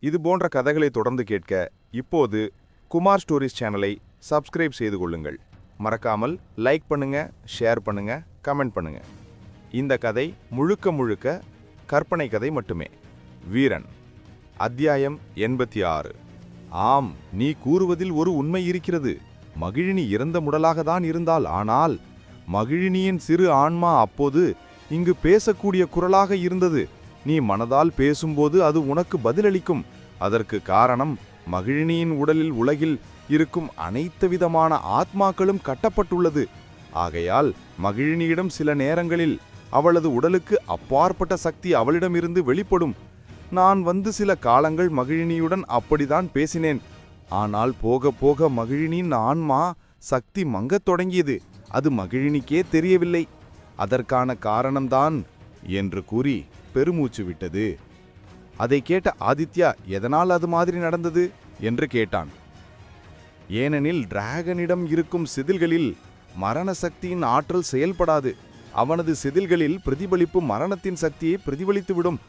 இது போன்ற கதைகளை தொடர்ந்து கேட்க இப்போது குமார் ஸ்டோரிஸ் சேனலை சப்ஸ்கிரைப் செய்து கொள்ளுங்கள். மறக்காமல் லைக் பண்ணுங்க, ஷேர் பண்ணுங்க, கமெண்ட் பண்ணுங்க. இந்த கதை முழுக்க முழுக்க கற்பனை கதை மட்டுமே. வீரன், அத்தியாயம் 86. ஆம், நீ கூறுவதில் ஒரு உண்மை இருக்கிறது. மகிழினி இறந்த முடலாகத்தான் இருந்தாள். ஆனால் மகிழினியின் சிறு ஆன்மா அப்போது இங்கு பேசக்கூடிய குரலாக இருந்தது. நீ மனதால் பேசும்போது அது உனக்கு பதிலளிக்கும். அதற்கு காரணம், மகிழினியின் உடலில் உலகில் இருக்கும் அனைத்து விதமான ஆத்மாக்களும் கட்டப்பட்டுள்ளது. ஆகையால் மகிழினியிடம் சில நேரங்களில் அவளது உடலுக்கு அப்பாற்பட்ட சக்தி அவளிடமிருந்து வெளிப்படும். நான் வந்து சில காலங்கள் மகிழினியுடன் அப்படிதான் பேசினேன். ஆனால் போக போக மகிழினியின் ஆன்மா சக்தி மங்கத் தொடங்கியது. அது மகிழினிக்கே தெரியவில்லை. அதற்கான காரணம்தான் என்று கூறி பெருமூச்சு விட்டது. அதை கேட்ட ஆதித்யா, எதனால் அது மாதிரி நடந்தது என்று கேட்டான். ஏனெனில் டிராகனிடம் இருக்கும் செதில்களில் மரண சக்தியின் ஆற்றல் செயல்படாது. அவனது செதில்களில் பிரதிபலிப்பு மரணத்தின் சக்தியை பிரதிபலித்துவிடும்.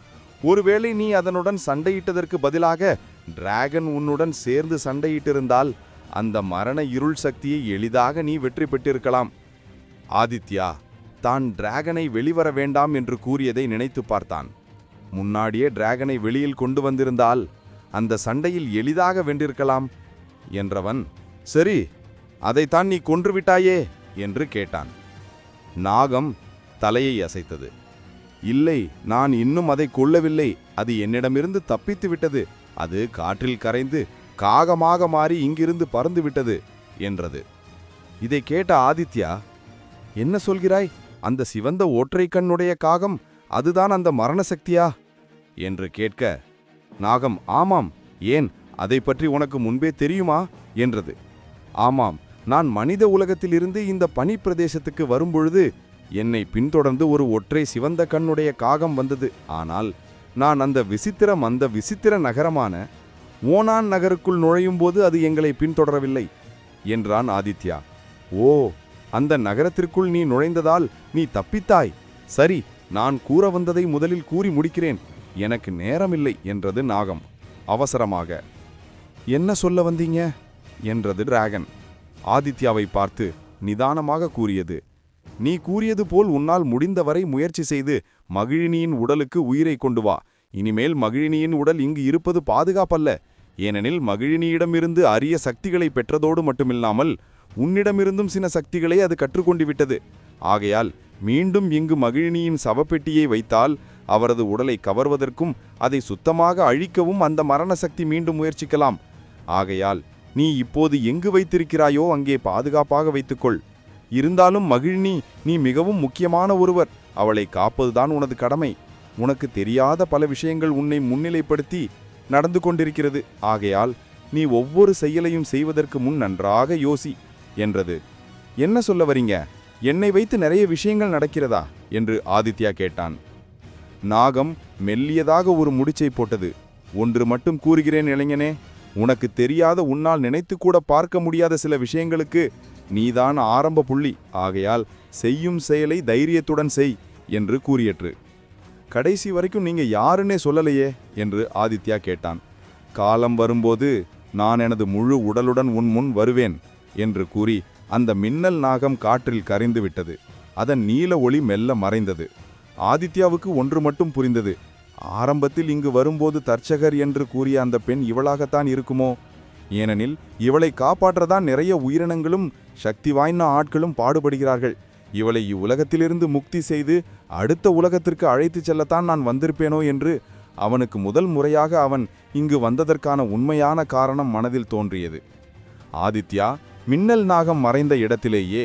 ஒருவேளை நீ அதனுடன் சண்டையிட்டதற்கு பதிலாக டிராகன் உன்னுடன் சேர்ந்து சண்டையிட்டிருந்தால் அந்த மரண இருள் சக்தியை எளிதாக நீ வெற்றி பெற்றிருக்கலாம். ஆதித்யா தான் டிராகனை வெளிவர வேண்டாம் என்று கூறியதை நினைத்து பார்த்தான். முன்னாடியே டிராகனை வெளியில் கொண்டு வந்திருந்தால் அந்த சண்டையில் எளிதாக வென்றிருக்கலாம் என்றவன், சரி, அதைத்தான் நீ கொன்றுவிட்டாயே என்று கேட்டான். நாகம் தலையை அசைத்தது. இல்லை, நான் இன்னும் அதை கொல்லவில்லை. அது என்னிடமிருந்து தப்பித்து விட்டது. அது காற்றில் கரைந்து காகமாக மாறி இங்கிருந்து பறந்து விட்டது என்றது. இதை கேட்ட ஆதித்யா, என்ன சொல்கிறாய்? அந்த சிவந்த ஒற்றை கண்ணுடைய காகம் அதுதான் அந்த மரண சக்தியா என்று கேட்க, நாகம், ஆமாம், ஏன், அதை பற்றி உனக்கு முன்பே தெரியுமா என்றது. ஆமாம், நான் மனித உலகத்திலிருந்து இந்த பனி பிரதேசத்துக்கு வரும்பொழுது என்னை பின்தொடர்ந்து ஒரு ஒற்றை சிவந்த கண்ணுடைய காகம் வந்தது. ஆனால் நான் அந்த விசித்திர நகரமான ஓனான் நகருக்குள் நுழையும் போது அது எங்களை பின்தொடரவில்லை என்றான் ஆதித்யா. ஓ, அந்த நகரத்திற்குள் நீ நுழைந்ததால் நீ தப்பித்தாய். சரி, நான் கூற வந்ததை முதலில் கூறி முடிக்கிறேன். எனக்கு நேரமில்லை என்றது நாகம் அவசரமாக. என்ன சொல்ல வந்தீங்க என்றது டிராகன். ஆதித்யாவை பார்த்து நிதானமாக கூறியது, நீ கூறியது போல் உன்னால் முடிந்தவரை முயற்சி செய்து மகிழினியின் உடலுக்கு உயிரை கொண்டு வா. இனிமேல் மகிழினியின் உடல் இங்கு இருப்பது பாதுகாப்பல்ல. ஏனெனில் மகிழினியிடமிருந்து அரிய சக்திகளை பெற்றதோடு மட்டுமில்லாமல் உன்னிடமிருந்தும் சில சக்திகளை அது கற்றுக்கொண்டு விட்டது. ஆகையால் மீண்டும் இங்கு மகிழினியின் சவப்பெட்டியை வைத்தால் அவரது உடலை கவர்வதற்கும் அதை சுத்தமாக அழிக்கவும் அந்த மரண சக்தி மீண்டும் முயற்சிக்கலாம். ஆகையால் நீ இப்போது எங்கு வைத்திருக்கிறாயோ அங்கே பாதுகாப்பாக வைத்துக்கொள். இருந்தாலும் மகிழினி, நீ மிகவும் முக்கியமான ஒருவர். அவளை காப்பதுதான் உனது கடமை. உனக்கு தெரியாத பல விஷயங்கள் உன்னை முன்னிலைப்படுத்தி நடந்து கொண்டிருக்கிறது. ஆகையால் நீ ஒவ்வொரு செயலையும் செய்வதற்கு முன் நன்றாக யோசி என்றது. என்ன சொல்ல வரீங்க? என்னை வைத்து நிறைய விஷயங்கள் நடக்கிறதா என்று ஆதித்யா கேட்டான். நாகம் மெல்லியதாக ஒரு முடிச்சை போட்டது. ஒன்று மட்டும் கூறுகிறேன் இளைஞனே, உனக்கு தெரியாத, உன்னால் நினைத்து கூட பார்க்க முடியாத சில விஷயங்களுக்கு நீதான் ஆரம்ப புள்ளி. ஆகையால் செய்யும் செயலை தைரியத்துடன் செய் என்று கூறியற்று. கடைசி வரைக்கும் நீங்க யாருன்னே சொல்லலையே என்று ஆதித்யா கேட்டான். காலம் வரும்போது நான் எனது முழு உடலுடன் உன் முன் வருவேன் என்று கூறி அந்த மின்னல் நாகம் காற்றில் கரைந்து விட்டது. அதன் நீல ஒளி மெல்ல மறைந்தது. ஆதித்யாவுக்கு ஒன்று மட்டும் புரிந்தது. ஆரம்பத்தில் இங்கு வரும்போது தர்ச்சகர் என்று கூறிய அந்த பெண் இவளாகத்தான் இருக்குமோ? ஏனெனில் இவளை காப்பாற்றதான் நிறைய உயிரினங்களும் சக்தி வாய்ந்த ஆட்களும் பாடுபடுகிறார்கள். இவளை இவ்வுலகத்திலிருந்து முக்தி செய்து அடுத்த உலகத்திற்கு அழைத்துச் செல்லத்தான் நான் வந்திருப்பேனோ என்று அவனுக்கு முதல் முறையாக அவன் இங்கு வந்ததற்கான உண்மையான காரணம் மனதில் தோன்றியது. ஆதித்யா மின்னல் நாகம் மறைந்த இடத்திலேயே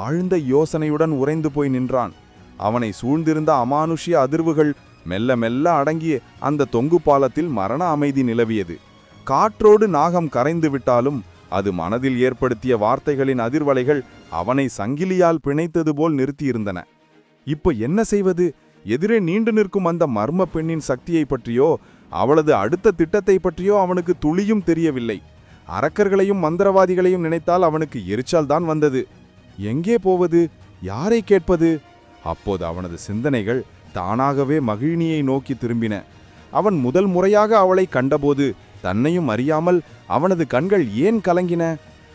ஆழ்ந்த யோசனையுடன் உறைந்து போய் நின்றான். அவனை சூழ்ந்திருந்த அமானுஷ்ய அதிர்வுகள் மெல்ல மெல்ல அடங்கிய அந்த தொங்கு பாலத்தில் மரண அமைதி நிலவியது. காற்றோடு நாகம் கரைந்து விட்டாலும் அது மனதில் ஏற்படுத்திய வார்த்தைகளின் அதிர்வலைகள் அவனை சங்கிலியால் பிணைத்தது போல் நிறுத்தியிருந்தன. இப்போ என்ன செய்வது? எதிரே நீண்டு நிற்கும் அந்த மர்ம பெண்ணின் சக்தியை பற்றியோ அவளது அடுத்த திட்டத்தை பற்றியோ அவனுக்கு துளியும் தெரியவில்லை. அரக்கர்களையும் மந்திரவாதிகளையும் நினைத்தால் அவனுக்கு எரிச்சல் தான் வந்தது. எங்கே போவது? யாரை கேட்பது? அப்போது அவனது சிந்தனைகள் தானாகவே மகிழினியை நோக்கி திரும்பின. அவன் முதல் முறையாக அவளை கண்டபோது தன்னையும் அறியாமல் அவனது கண்கள் ஏன் கலங்கின?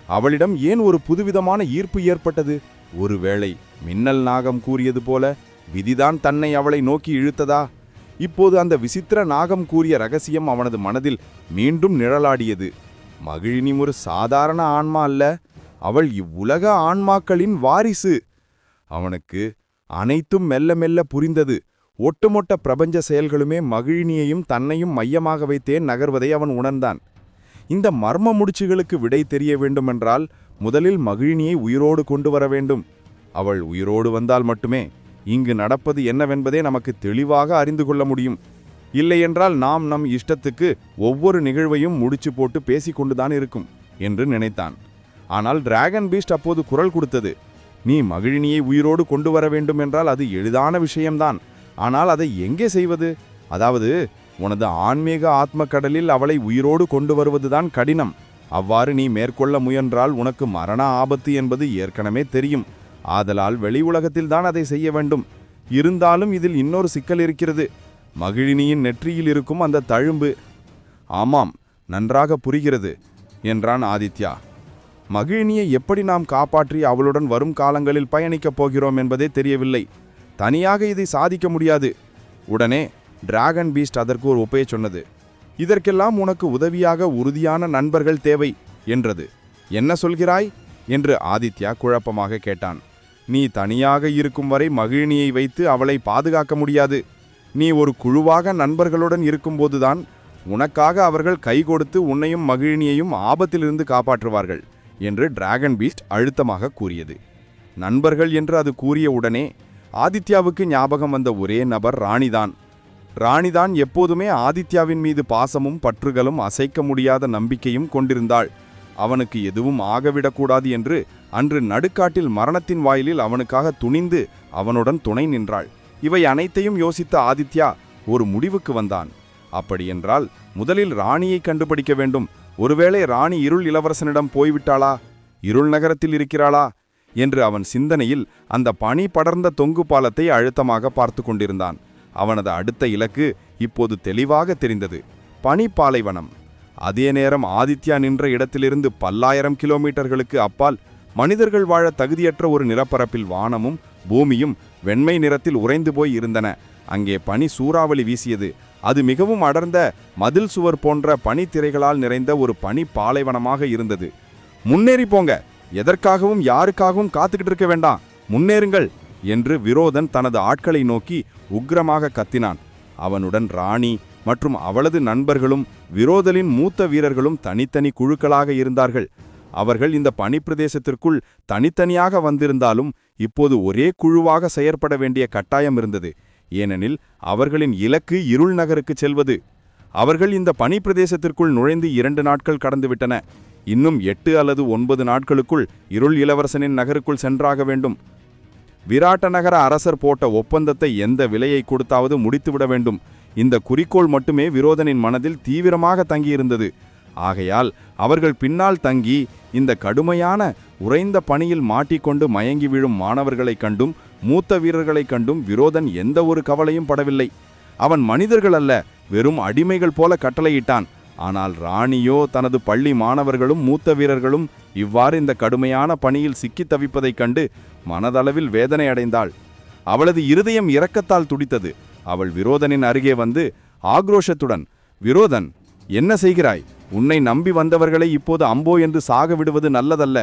அவளிடம் ஏன் ஒரு புதுவிதமான ஈர்ப்பு ஏற்பட்டது? ஒருவேளை மின்னல் நாகம் கூறியது போல விதிதான் தன்னை அவளை நோக்கி இழுத்ததா? இப்போது அந்த விசித்திர நாகம் கூறிய ரகசியம் அவனது மனதில் மீண்டும் நிழலாடியது. மகிழினி ஒரு சாதாரண ஆன்மா அல்ல, அவள் இவ்வுலக ஆன்மாக்களின் வாரிசு. அவனுக்கு அனைத்தும் மெல்ல மெல்ல புரிந்தது. ஒட்டுமொட்ட பிரபஞ்ச செயல்களுமே மகிழினியையும் தன்னையும் மையமாக வைத்தே நகர்வதை அவன் உணர்ந்தான். இந்த மர்ம முடிச்சுகளுக்கு விடை தெரிய வேண்டுமென்றால் முதலில் மகிழினியை உயிரோடு கொண்டு வர வேண்டும். அவள் உயிரோடு வந்தால் மட்டுமே இங்கு நடப்பது என்னவென்பதே நமக்கு தெளிவாக அறிந்து கொள்ள முடியும். இல்லையென்றால் நாம் நம் இஷ்டத்துக்கு ஒவ்வொரு நிகழ்வையும் முடிச்சு போட்டு பேசிக்கொண்டுதான் இருக்கும் என்று நினைத்தான். ஆனால் டிராகன் பீஸ்ட் அப்போது குரல் கொடுத்தது. நீ மகிழினியை உயிரோடு கொண்டு வர வேண்டும் என்றால் அது எளிதான விஷயம்தான். ஆனால் அதை எங்கே செய்வது? அதாவது உனது ஆன்மீக ஆத்ம கடலில் அவளை உயிரோடு கொண்டு வருவதுதான் கடினம். அவ்வாறு நீ மேற்கொள்ள முயன்றால் உனக்கு மரண ஆபத்து என்பது ஏற்கனவே தெரியும். ஆதலால் வெளி உலகத்தில்தான் அதை செய்ய வேண்டும். இருந்தாலும் இதில் இன்னொரு சிக்கல் இருக்கிறது. மகிழினியின் நெற்றியில் இருக்கும் அந்த தழும்பு. ஆமாம், நன்றாக புரிகிறது என்றான் ஆதித்யா. மகிழினியை எப்படி நாம் காப்பாற்றி அவளுடன் வரும் காலங்களில் பயணிக்கப் போகிறோம் என்பதே தெரியவில்லை. தனியாக இதை சாதிக்க முடியாது. உடனே டிராகன் பீஸ்ட் அதற்கு ஒரு ஒப்பையை சொன்னது. இதற்கெல்லாம் உனக்கு உதவியாக உறுதியான நண்பர்கள் தேவை என்றது. என்ன சொல்கிறாய் என்று ஆதித்யா குழப்பமாக கேட்டான். நீ தனியாக இருக்கும் வரை மகிழினியை வைத்து அவளை பாதுகாக்க முடியாது. நீ ஒரு குழுவாக நண்பர்களுடன் இருக்கும்போதுதான் உனக்காக அவர்கள் கை கொடுத்து உன்னையும் மகிழினியையும் ஆபத்திலிருந்து காப்பாற்றுவார்கள் என்று டிராகன் பீஸ்ட் அழுத்தமாக கூறியது. நண்பர்கள் என்று அது கூறிய உடனே ஆதித்யாவுக்கு ஞாபகம் வந்த ஒரே நபர் ராணிதான். ராணிதான் எப்போதுமே ஆதித்யாவின் மீது பாசமும் பற்றுகளும் அசைக்க முடியாத நம்பிக்கையும் கொண்டிருந்தாள். அவனுக்கு எதுவும் ஆகவிடக்கூடாது என்று அன்று நடுக்காட்டில் மரணத்தின் வாயிலில் அவனுக்காக துணிந்து அவனுடன் துணை நின்றாள். இவை அனைத்தையும் யோசித்த ஆதித்யா ஒரு முடிவுக்கு வந்தான். அப்படியென்றால் முதலில் ராணியை கண்டுபிடிக்க வேண்டும். ஒருவேளை ராணி இருள் இளவரசனிடம் போய்விட்டாளா, இருள் நகரத்தில் இருக்கிறாளா என்று அவன் சிந்தனையில் அந்த பனி படர்ந்த தொங்கு பாலத்தை அழுத்தமாக பார்த்து கொண்டிருந்தான். அவனது அடுத்த இலக்கு இப்போது தெளிவாக தெரிந்தது. பனி பாலைவனம். அதே நேரம் ஆதித்யா நின்ற இடத்திலிருந்து பல்லாயிரம் கிலோமீட்டர்களுக்கு அப்பால் மனிதர்கள் வாழ தகுதியற்ற ஒரு நிலப்பரப்பில் வானமும் பூமியும் வெண்மை நிறத்தில் உறைந்து போய் இருந்தன. அங்கே பனி சூறாவளி வீசியது. அது மிகவும் அடர்ந்த மதில் சுவர் போன்ற பனித்திரைகளால் நிறைந்த ஒரு பனி பாலைவனமாக இருந்தது. முன்னேறி போங்க, எதற்காகவும் யாருக்காகவும் காத்துக்கிட்டு இருக்க வேண்டாம், முன்னேறுங்கள் என்று விரோதன் தனது ஆட்களை நோக்கி உக்கிரமாக கத்தினான். அவனுடன் ராணி மற்றும் அவளது நண்பர்களும் விரோதலின் மூத்த வீரர்களும் தனித்தனி குழுக்களாக இருந்தார்கள். அவர்கள் இந்த பனிப்பிரதேசத்திற்குள் தனித்தனியாக வந்திருந்தாலும் இப்போது ஒரே குழுவாக செயற்பட வேண்டிய கட்டாயம் இருந்தது. ஏனெனில் அவர்களின் இலக்கு இருள் நகருக்கு செல்வது. அவர்கள் இந்த பனிப்பிரதேசத்திற்குள் நுழைந்து 2 நாட்கள் கடந்துவிட்டன. இன்னும் 8 அல்லது 9 நாட்களுக்குள் இருள் இளவரசனின் நகருக்குள் சென்றாக வேண்டும். விராட்ட நகர அரசர் போட்ட ஒப்பந்தத்தை எந்த விலையை கொடுத்தாவது முடித்துவிட வேண்டும். இந்த குறிக்கோள் மட்டுமே விரோதனின் மனதில் தீவிரமாக தங்கியிருந்தது. ஆகையால் அவர்கள் பின்னால் தங்கி இந்த கடுமையான உறைந்த பனியில் மாட்டிக்கொண்டு மயங்கி விழும் மாணவர்களைக் கண்டும் மூத்த வீரர்களைக் கண்டும் விரோதன் எந்த ஒரு கவலையும் படவில்லை. அவன் மனிதர்கள் அல்ல, வெறும் அடிமைகள் போல கட்டளையிட்டான். ஆனால் ராணியோ தனது பள்ளி மாணவர்களும் மூத்த வீரர்களும் இவ்வாறு இந்த கடுமையான பணியில் சிக்கி தவிப்பதைக் கண்டு மனதளவில் வேதனை அடைந்தாள். அவளது இருதயம் இரக்கத்தால் துடித்தது. அவள் விரோதனின் அருகே வந்து ஆக்ரோஷத்துடன், விரோதன், என்ன செய்கிறாய்? உன்னை நம்பி வந்தவர்களை இப்போது அம்போ என்று சாக விடுவது நல்லதல்ல.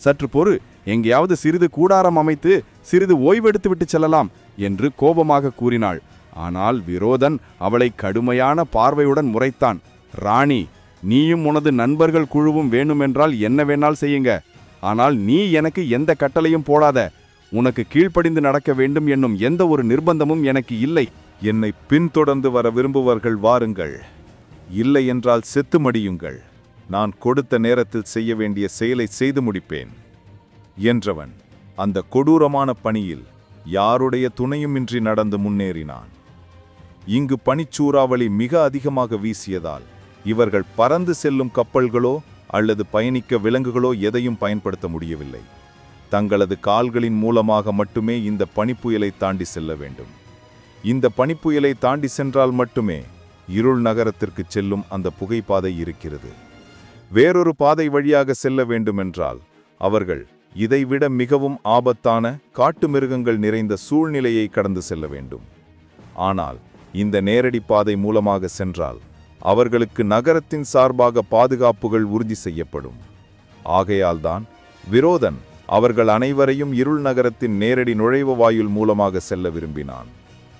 சற்று பொறு, எங்கேயாவது சிறிது கூடாரம் அமைத்து சிறிது ஓய்வெடுத்து விட்டு செல்லலாம் என்று கோபமாக கூறினாள். ஆனால் விரோதன் அவளை கடுமையான பார்வையுடன் முறைத்தான். ராணி, நீயும் உனது நண்பர்கள் குழுவும் வேணுமென்றால் என்ன வேணால் செய்யுங்க. ஆனால் நீ எனக்கு எந்த கட்டளையும் போடாத. உனக்கு கீழ்ப்படிந்து நடக்க வேண்டும் என்னும் எந்த ஒரு நிர்பந்தமும் எனக்கு இல்லை. என்னை பின்தொடர்ந்து வர விரும்புவர்கள் வாருங்கள், இல்லை என்றால் செத்து மடியுங்கள். நான் கொடுத்த நேரத்தில் செய்ய வேண்டிய செயலை செய்து முடிப்பேன் என்றவன் அந்த கொடூரமான பணியில் யாருடைய துணையுமின்றி நடந்து முன்னேறினான். இங்கு பனிச்சூறாவளி மிக அதிகமாக வீசியதால் இவர்கள் பறந்து செல்லும் கப்பல்களோ அல்லது பயணிக்க விலங்குகளோ எதையும் பயன்படுத்த முடியவில்லை. தங்களது கால்களின் மூலமாக மட்டுமே இந்த பனிப்புயலை தாண்டி செல்ல வேண்டும். இந்த பனிப்புயலை தாண்டி சென்றால் மட்டுமே இருள் நகரத்திற்குச் செல்லும் அந்த புகைப்பாதை இருக்கிறது. வேறொரு பாதை வழியாக செல்ல வேண்டுமென்றால் அவர்கள் இதைவிட மிகவும் ஆபத்தான காட்டு மிருகங்கள் நிறைந்த சூழ்நிலையை கடந்து செல்ல வேண்டும். ஆனால் இந்த நேரடி பாதை மூலமாக சென்றால் அவர்களுக்கு நகரத்தின் சார்பாக பாதுகாப்புகள் உறுதி செய்யப்படும். ஆகையால்தான் விரோதன் அவர்கள் அனைவரையும் இருள் நகரத்தின் நேரடி நுழைவு வாயில் மூலமாக செல்ல விரும்பினான்.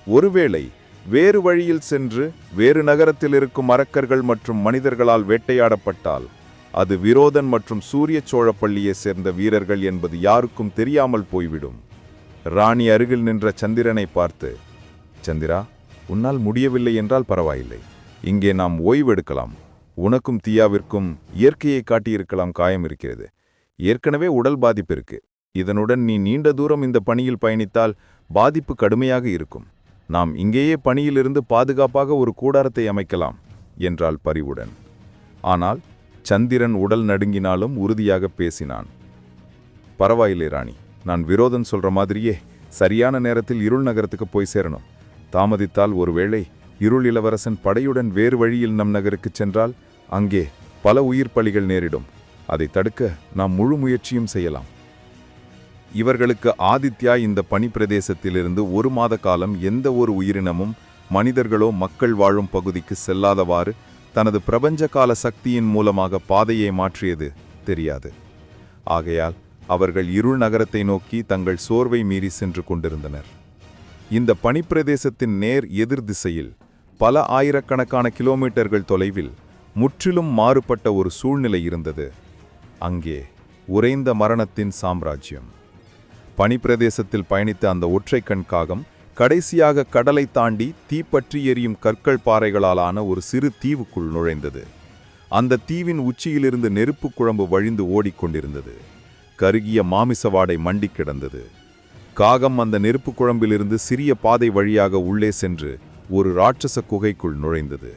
ஒருவேளை வேறு வழியில் சென்று வேறு நகரத்தில் இருக்கும் அரக்கர்கள் மற்றும் மனிதர்களால் வேட்டையாடப்பட்டால் அது விரோதன் மற்றும் சூரிய சோழ பள்ளியை சேர்ந்த வீரர்கள் என்பது யாருக்கும் தெரியாமல் போய்விடும். ராணி அருகில் நின்ற சந்திரனை பார்த்து, சந்திரா, உன்னால் முடியவில்லை என்றால் பரவாயில்லை, இங்கே நாம் ஓய்வெடுக்கலாம். உனக்கும் தீயாவிற்கும் இயற்கையை காட்டியிருக்கலாம் காயம் இருக்கிறது. ஏற்கனவே உடல் பாதிப்பு இருக்கு. இதனுடன் நீ நீண்ட தூரம் இந்த பணியில் பயணித்தால் பாதிப்பு கடுமையாக இருக்கும். நாம் இங்கேயே பணியிலிருந்து பாதுகாப்பாக ஒரு கூடாரத்தை அமைக்கலாம் என்றாள் பரிவுடன். ஆனால் சந்திரன் உடல் நடுங்கினாலும் உறுதியாக பேசினான். பரவாயில்லை ராணி, நான் விரோதன் சொல்ற மாதிரியே சரியான நேரத்தில் இருள் நகரத்துக்கு போய் சேரணும். தாமதித்தால் ஒருவேளை இருள் இளவரசன் படையுடன் வேறு வழியில் நம் நகருக்குச் சென்றால் அங்கே பல உயிர் பலிகள் நேரிடும். அதை தடுக்க நாம் முழு முயற்சியும் செய்யலாம். இவர்களுக்கு ஆதித்யா இந்த பனிப்பிரதேசத்திலிருந்து 1 மாத காலம் எந்த ஒரு உயிரினமும் மனிதர்களோ மக்கள் வாழும் பகுதிக்கு செல்லாதவாறு தனது பிரபஞ்ச கால சக்தியின் மூலமாக பாதையை மாற்றியது தெரியாது. ஆகையால் அவர்கள் இருள் நகரத்தை நோக்கி தங்கள் சோர்வை மீறி சென்று கொண்டிருந்தனர். இந்த பனிப்பிரதேசத்தின் நேர் எதிர் திசையில் பல ஆயிரக்கணக்கான கிலோமீட்டர்கள் தொலைவில் முற்றிலும் மாறுபட்ட ஒரு சூழ்நிலை இருந்தது. அங்கே உறைந்த மரணத்தின் சாம்ராஜ்யம். பனிப்பிரதேசத்தில் பயணித்த அந்த ஒற்றைக்கண் காகம் கடைசியாக கடலை தாண்டி தீப்பற்றி எரியும் கற்கள் பாறைகளாலான ஒரு சிறு தீவுக்குள் நுழைந்தது. அந்த தீவின் உச்சியிலிருந்து நெருப்பு குழம்பு வழிந்து ஓடிக்கொண்டிருந்தது. கருகிய மாமிச வாடை மண்டி கிடந்தது. காகம் அந்த நெருப்பு குழம்பிலிருந்து சிறிய பாதை வழியாக உள்ளே சென்று ஒரு ராட்சச குகைக்குள் நுழைந்தது.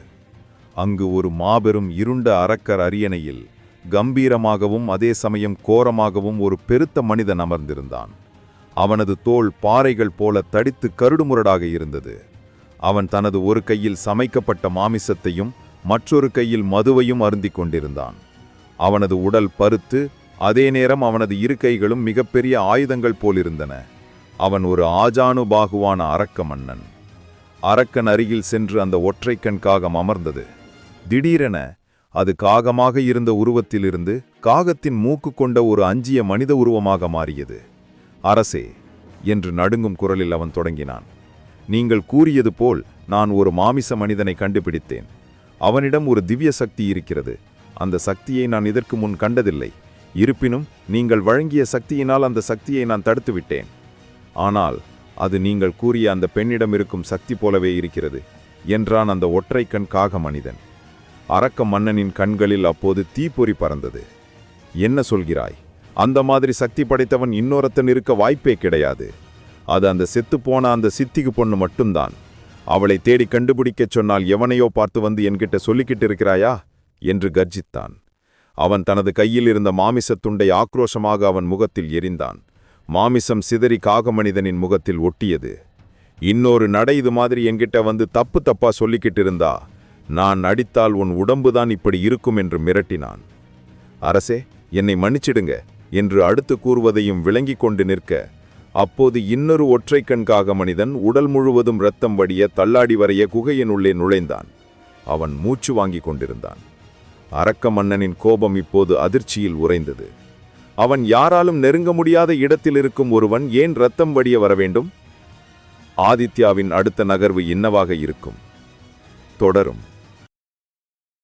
அங்கு ஒரு மாபெரும் இருண்ட அரக்கர் அரியணையில் கம்பீரமாகவும் அதே சமயம் கோரமாகவும் ஒரு பெருத்த மனிதன் அமர்ந்திருந்தான். அவனது தோள் பாறைகள் போல தடித்து கருடுமுரடாக இருந்தது. அவன் தனது ஒரு கையில் சமைக்கப்பட்ட மாமிசத்தையும் மற்றொரு கையில் மதுவையும் அருந்திக் கொண்டிருந்தான். அவனது உடல் பருத்து, அதே நேரம் அவனது இரு கைகளும் மிகப்பெரிய ஆயுதங்கள் போலிருந்தன. அவன் ஒரு ஆஜானுபாகுவான அரக்க மன்னன். அரக்கன் அருகில் சென்று அந்த ஒற்றைக்கண் காகம் அமர்ந்தது. திடீரென அது காகமாக இருந்த உருவத்திலிருந்து காகத்தின் மூக்கு கொண்ட ஒரு அஞ்சிய மனித உருவமாக மாறியது. அரசே என்று நடுங்கும் குரலில் அவன் தொடங்கினான். நீங்கள் கூறியது போல் நான் ஒரு மாமிச மனிதனை கண்டுபிடித்தேன். அவனிடம் ஒரு திவ்ய சக்தி இருக்கிறது. அந்த சக்தியை நான் இதற்கு முன் கண்டதில்லை. இருப்பினும் நீங்கள் வழங்கிய சக்தியினால் அந்த சக்தியை நான் தடுத்துவிட்டேன். ஆனால் அது நீங்கள் கூறிய அந்த பெண்ணிடம் இருக்கும் சக்தி போலவே இருக்கிறது என்றான் அந்த ஒற்றைக்கண் காக மனிதன். அரக்க மன்னனின் கண்களில் அப்போது தீப்பொறி பறந்தது. என்ன சொல்கிறாய்? அந்த மாதிரி சக்தி படைத்தவன் இன்னொருத்தன் இருக்க வாய்ப்பே கிடையாது. அது அந்த செத்துப்போன அந்த சித்திக்கு பொண்ணு மட்டும்தான். அவளை தேடி கண்டுபிடிக்கச் சொன்னால் எவனையோ பார்த்து வந்து என்கிட்ட சொல்லிக்கிட்டு இருக்கிறாயா என்று கர்ஜித்தான். அவன் தனது கையில் இருந்த மாமிசத் துண்டை ஆக்ரோஷமாக அவன் முகத்தில் எறிந்தான். மாமிசம் சிதறி காகமனிதனின் முகத்தில் ஒட்டியது. இன்னொரு நடை இது மாதிரி என்கிட்ட வந்து தப்பு தப்பா சொல்லிக்கிட்டு இருந்தா நான் அடித்தால் உன் உடம்புதான் இப்படி இருக்கும் என்று மிரட்டினான். அரசே, என்னை மன்னிச்சிடுங்க என்று அடுத்து கூறுவதையும் விளங்கிக் கொண்டு நிற்க, அப்போது இன்னொரு ஒற்றைக்கண் காக மனிதன் உடல் முழுவதும் இரத்தம் வடிய தள்ளாடி வரைய குகையின் உள்ளே நுழைந்தான். அவன் மூச்சு வாங்கிக் கொண்டிருந்தான். அரக்க மன்னனின் கோபம் இப்போது அதிர்ச்சியில் உறைந்தது. அவன் யாராலும் நெருங்க முடியாத இடத்தில் இருக்கும் ஒருவன் ஏன் இரத்தம் வடிய வர வேண்டும்? ஆதித்யாவின் அடுத்த நகர்வு என்னவாக இருக்கும்? தொடரும்.